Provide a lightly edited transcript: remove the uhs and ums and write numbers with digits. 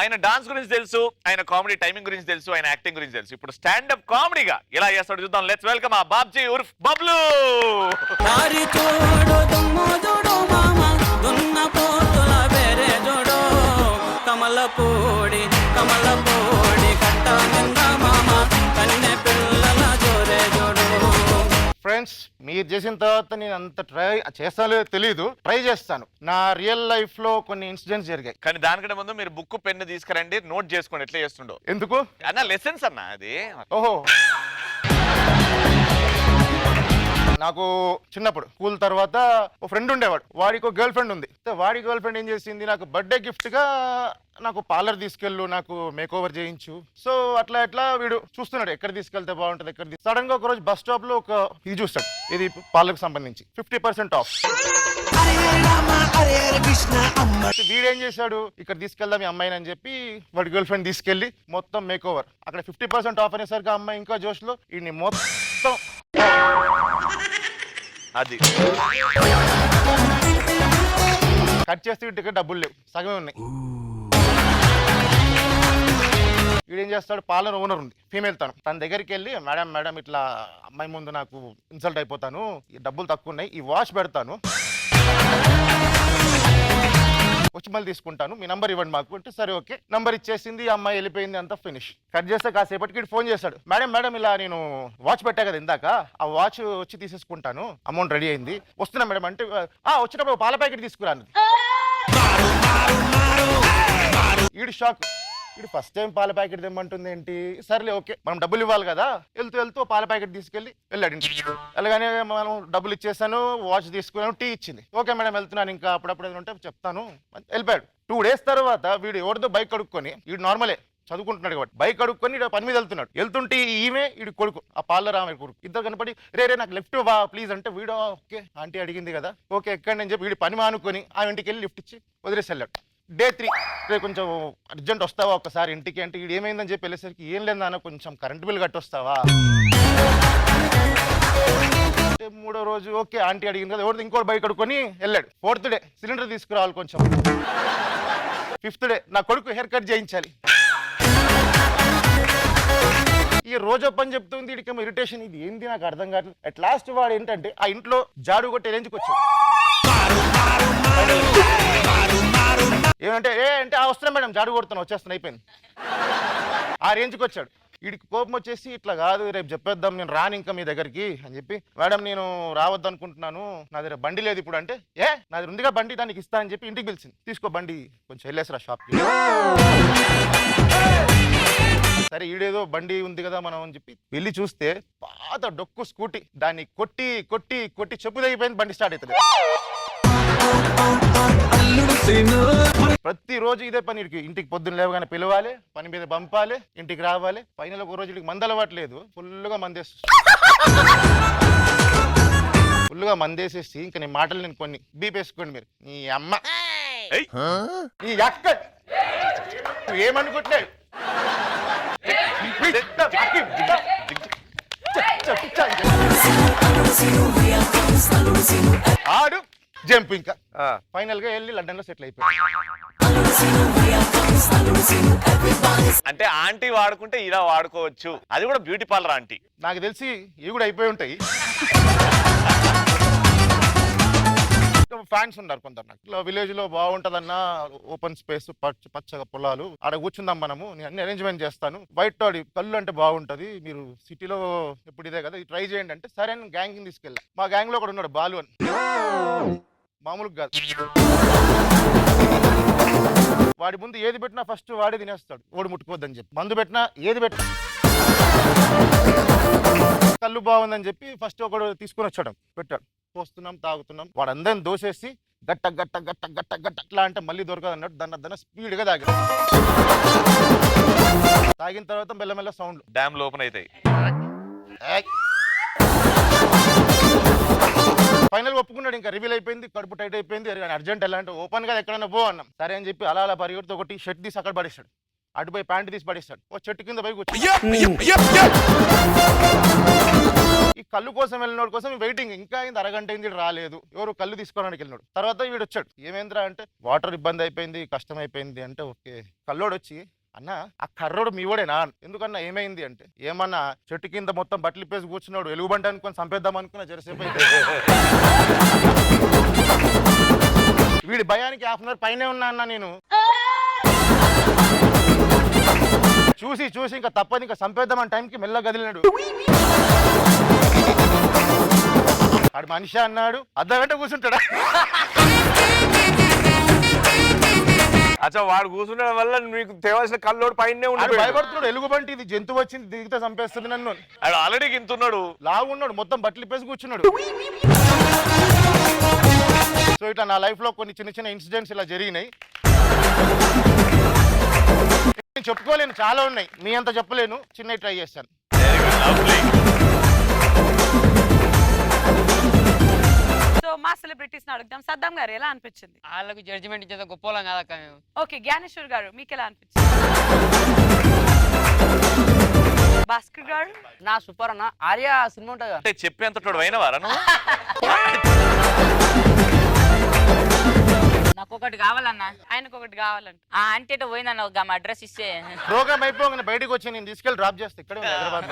ఆయన డాన్స్ గురించి తెలుసు, ఆయన కామెడీ టైమింగ్ గురించి తెలుసు, ఆయన యాక్టింగ్ గురించి తెలుసు. ఇప్పుడు స్టాండప్ కామెడీగా ఎలా చేస్తాడు చూద్దాం. లెట్స్ వెల్కమ్ ఆ బాబ్జీ ఉర్ఫ్ బబ్లు. కమలపూడి కమలపూడి కట్ట నింద మామ కన్నె పిల్లల జోరే జోడు. ఫ్రెండ్స్, మీరు చేసిన తర్వాత నేను అంత ట్రై చేస్తానో తెలీదు, ట్రై చేస్తాను. నా రియల్ లైఫ్ లో కొన్ని ఇన్సిడెంట్స్ జరిగాయి. కానీ దానికంటే ముందు మీరు బుక్ పెన్ను తీసుకురండి, నోట్ చేసుకోండి ఎట్లా చేస్తుండో. ఎందుకు అన్న లెసన్స్ అన్న అది. ఓహో, నాకు చిన్నప్పుడు స్కూల్ తర్వాత ఒక ఫ్రెండ్ ఉండేవాడు. వాడికి ఒక గర్ల్ ఫ్రెండ్ ఉంది. వాడి గర్ల్ ఫ్రెండ్ ఏం చేసింది, నాకు బర్త్డే గిఫ్ట్ గా నాకు పార్లర్ తీసుకెళ్ళు, నాకు మేక్ ఓవర్ చేయించు. సో అట్లా ఎట్లా వీడు చూస్తున్నాడు ఎక్కడ తీసుకెళ్తే బాగుంటుంది, ఎక్కడ. సడన్ గా ఒక రోజు బస్ స్టాప్ లో ఒక ఇది చూస్తాడు, ఇది పార్లర్ కి సంబంధించి 50% ఆఫ్. వీడేం చేశాడు, ఇక్కడ తీసుకెళ్దాం ఈ అమ్మాయిని అని చెప్పి వాడి గర్ల్ ఫ్రెండ్ తీసుకెళ్లి మొత్తం మేక్ ఓవర్. అక్కడ 50% ఆఫ్ అనేసరికి అమ్మాయి ఇంకా జోష్ లో ఈ మొత్తం అది కట్ చేస్తే వీటికి డబ్బులు లేవు, సగమే ఉన్నాయి. వీడేం చేస్తాడు, పార్లర్ ఓనర్ ఉంది, ఫీమేల్. తన దగ్గరికి వెళ్ళి, మేడం మేడం ఇట్లా అమ్మాయి ముందు నాకు ఇన్సల్ట్ అయిపోతాను, ఈ డబ్బులు తక్కువ ఉన్నాయి, ఈ వాచ్ పెడతాను, వచ్చి మళ్ళీ తీసుకుంటాను, మీ నంబర్ ఇవ్వండి మాకు అంటే, సరే ఓకే నంబర్ ఇచ్చేసింది. ఆ అమ్మాయి వెళ్ళిపోయింది, అంతా ఫినిష్. కట్ చేస్తే కాసేపటికి ఫోన్ చేశాడు, మేడం మేడం ఇలా నేను వాచ్ పెట్టా కదా ఇందాక, ఆ వాచ్ వచ్చి తీసేసుకుంటాను, అమౌంట్ రెడీ అయింది, వస్తున్నా మేడం అంటే, వచ్చినప్పుడు పాల ప్యాకెట్ తీసుకురాను. ఈడు షాక్. ఇడు ఫస్ట్ టైం పాల ప్యాకెట్ తెమ్మంటుంది ఏంటి, సర్లే ఓకే మనం డబ్బులు ఇవ్వాలి కదా. వెళ్తూ వెళ్తూ పాల ప్యాకెట్ తీసుకెళ్ళి వెళ్ళాడు ఇంటికి. అలాగనే మనం డబ్బులు ఇచ్చేసాను, వాచ్ తీసుకున్నాను, టీ ఇచ్చింది. ఓకే మేడం వెళ్తున్నాను, ఇంకా అప్పుడప్పుడు ఏదంటే చెప్తాను, వెళ్ళిపోయాడు. 2 days తర్వాత వీడు ఎవరితో బైక్ కడుక్కొని, వీడు నార్మలే చదువుకుంటున్నాడు కాబట్టి బైక్ కడుక్కొని పని మీద వెళ్తున్నాడు. వెళ్తుంటే ఈమె వీడి కొడుకు, ఆ పార్లర్ ఆమె కొడుకు, ఇద్దరు కనపడి రే నాకు లిఫ్ట్ వా ప్లీజ్ అంటే, వీడు ఓకే ఆంటీ అడిగింది కదా ఓకే ఎక్కండి అని చెప్పి వీడి పని మానుకొని ఆ ఇంటికి వెళ్ళి లిఫ్ట్ ఇచ్చి వదిలేసి వెళ్ళాడు. Day 3 కొంచెం అర్జెంట్ వస్తావా ఒకసారి ఇంటికి అంటే, వీడు ఏమైందని చెప్పి వెళ్ళేసరికి, ఏం లేదు నాన్న కొంచెం కరెంట్ బిల్ కట్టొస్తావా అంటే, 3వ రోజు ఓకే ఆంటీ అడిగింది కదా, ఎవరిది ఇంకోటి బైక్ కడుక్కొని వెళ్ళాడు. 4th day సిలిండర్ తీసుకురావాలి కొంచెం. 5th day నా కొడుకు హెయిర్ కట్ చేయించాలి. ఈ రోజు పని చెప్తుంది, వీడికేమో ఇరిటేషన్, ఇది ఏంది నాకు అర్థం కావట్లేదు. అట్ లాస్ట్ వాడు ఏంటంటే ఆ ఇంట్లో జాడు కొట్టే రేంజ్కి వచ్చాడు. ఏమంటే అంటే వస్తున్నా మేడం జాడు కొడుతున్నా వచ్చేస్తున్నా అయిపోయింది, ఆ రేంజ్కి వచ్చాడు. వీడికి కోపం వచ్చేసి, ఇట్లా కాదు రేపు చెప్పేద్దాం, నేను రాను ఇంకా మీ దగ్గరికి అని చెప్పి, మేడం నేను రావద్దు అనుకుంటున్నాను, నా దగ్గర బండి లేదు ఇప్పుడు అంటే, నా దగ్గర ఉందిగా బండి దానికి ఇస్తా అని చెప్పి ఇంటికి పిలిచింది. తీసుకో బండి కొంచెం వెళ్ళేసరా షాప్కి. సరే ఈడేదో బండి ఉంది కదా మనం అని చెప్పి వెళ్ళి చూస్తే పాత డొక్కు స్కూటీ, దాన్ని కొట్టి కొట్టి కొట్టి చెప్పు తగ్గిపోయింది, బండి స్టార్ట్ అవుతుంది. ప్రతిరోజు ఇదే పని. ఇంటికి పొద్దున్న లేవగానే పిలవాలి, పని మీద పంపాలి, ఇంటికి రావాలి. ఫైనల్ ఒక రోజు మందలవాట్లేదు, ఫుల్గా మందేసేసి ఇంకా నీ మాటలు నేను కొన్ని బీపేసుకోండి మీరు. నీ అమ్మ నీ అక్క ఏమనుకుంటున్నాడు, ఆడు జంప్. ఇంకా ఫైనల్ గా వెళ్ళి లండన్ లో సెటిల్ అయిపోయాడు. అంటే ఆంటీ వాడుకుంటే ఇలా వాడుకోవచ్చు, అది కూడా బ్యూటీ పార్లర్ ఆంటీ. నాకు తెలిసి ఇవి కూడా అయిపోయి ఉంటాయి. ఫ్యాన్స్ ఉన్నారు కొందరు. నాకు ఇట్లా విలేజ్ లో బాగుంటదన్న, ఓపెన్ స్పేస్, పచ్చగా పొలాలు, ఆడ కూర్చుందాం మనము, నేను అన్ని అరేంజ్మెంట్ చేస్తాను, వైట్ టాడి కళ్ళు అంటే బాగుంటది, మీరు సిటీలో ఎప్పుడు ఇదే కదా ట్రై చేయండి అంటే, సరే అని గ్యాంగ్ తీసుకెళ్ళా. మా గ్యాంగ్ లో ఒకడు ఉన్నాడు బాలు అని, మామూలుగా కాదు. వాడి ముందు ఏది పెట్టినా ఫస్ట్ వాడే తినేస్తాడు, ఓడి ముట్టుకోవద్దని చెప్పి. మందు పెట్టినా ఏది పెట్టినా, కళ్ళు బాగుందని చెప్పి ఫస్ట్ ఒకడు తీసుకుని వచ్చాడు, పెట్టాడు, పోస్తున్నాం తాగుతున్నాం. వాడు అందరిని దోసేసి గట్ట గట్ట గట్ట గట్ట గట్ట అట్లా అంటే మళ్ళీ దొరకదు అన్నట్టు దాన్ని స్పీడ్గా తాగాడు. తాగిన తర్వాత మెల్లమెల్ల సౌండ్, డ్యామ్ ఓపెన్ అవుతాయి. ఫైనల్ ఒప్పుకున్నాడు, ఇంకా రివీల్ అయిపోయింది, కడుపు టైట్ అయిపోయింది, అర్జెంట్ ఎలా అంటే ఓపెన్ గా ఎక్కడైనా పో అన్నాం. సరే అని చెప్పి అలా పరిగెడుతూ ఒకటి షర్ట్ తీసి అక్కడ పడేస్తాడు, అటుపోయి ప్యాంట్ తీసి పడేస్తాడు, ఓ చెట్టు కింద పోయి కూర్చో. ఈ కళ్ళు కోసం వెళ్ళినోడు కోసం వెయిటింగ్, ఇంకా అయింది అరగంట అయింది రాలేదు. ఎవరు కళ్ళు తీసుకోవడానికి వెళ్ళినాడు. తర్వాత వీడు వచ్చాడు, ఏమైందిరా అంటే వాటర్ ఇబ్బంది అయిపోయింది, కష్టం అయిపోయింది అంటే. ఓకే. కల్లోడు వచ్చి, అన్న ఆ కర్రోడు మీ వాడేనా? ఎందుకన్నా ఏమైంది అంటే, ఏమన్నా చెట్టు కింద మొత్తం బట్టలు ఇప్పేసి కూర్చున్నాడు, ఎలుగుబంట అనుకొని చంపేద్దాం అనుకున్నా, జరసేపు అయితే. వీడి భయానికి హాఫ్ అన్ అవర్ పైనే ఉన్నా అన్న నేను. చూసి చూసి ఇంకా తప్పని ఇంకా చంపేద్దామని టైంకి మెల్ల గదిలినాడు. ఆడు మనిషి అన్నాడు, అర్ధగంట కూర్చుంటాడా? అచ్చా వాడు కూర్చుండడం వల్ల మీకు తేవాల్సిన కల్లోడు పైనే ఆడు ఉండి భయపడుతున్నాడు, ఎలుగుబంటి ఇది జంతువు వచ్చింది దిగితే చంపేస్తుంది నన్ను. ఆడు ఆల్రెడీ గింతున్నాడు, లాగున్నాడు, మొత్తం బట్టలు ఇప్పేసి కూర్చున్నాడు. సో ఇట్లా నా లైఫ్ లో కొన్ని చిన్న చిన్న ఇన్సిడెంట్స్ ఇలా జరిగినాయి. నేను చెప్పుకోలేను, చాలా ఉన్నాయి, మీ అంత చెప్పలేను, చిన్న ట్రై చేస్తాను. సో మా సెలబ్రిటీస్ అడుగుదాం. సద్దాం గారు ఎలా అనిపించింది? వాళ్ళకి జడ్జిమెంట్ ఇచ్చేది గొప్ప వాళ్ళం కాదక్క మేము. ఓకే, జ్ఞానేశ్వర్ గారు మీకు ఎలా అనిపించింది? భాస్కర్ గారు? నా సూపర్ అన్న. ఆర్య సినిమా ఉంటుంది అంటే చెప్పేంత అయినవారా నువ్వు? నాకు ఒకటి కావాలన్నా. ఆయనకు ఒకటి కావాలంట. ఆ అంటే పోయిందన్న ఒక అడ్రస్ ఇస్తే ప్రోగ్రామ్ అయిపోగానే బయటకు వచ్చి నేను తీసుకెళ్ళి డ్రాప్ చేస్తే ఇక్కడే ఉంది హైదరాబాద్.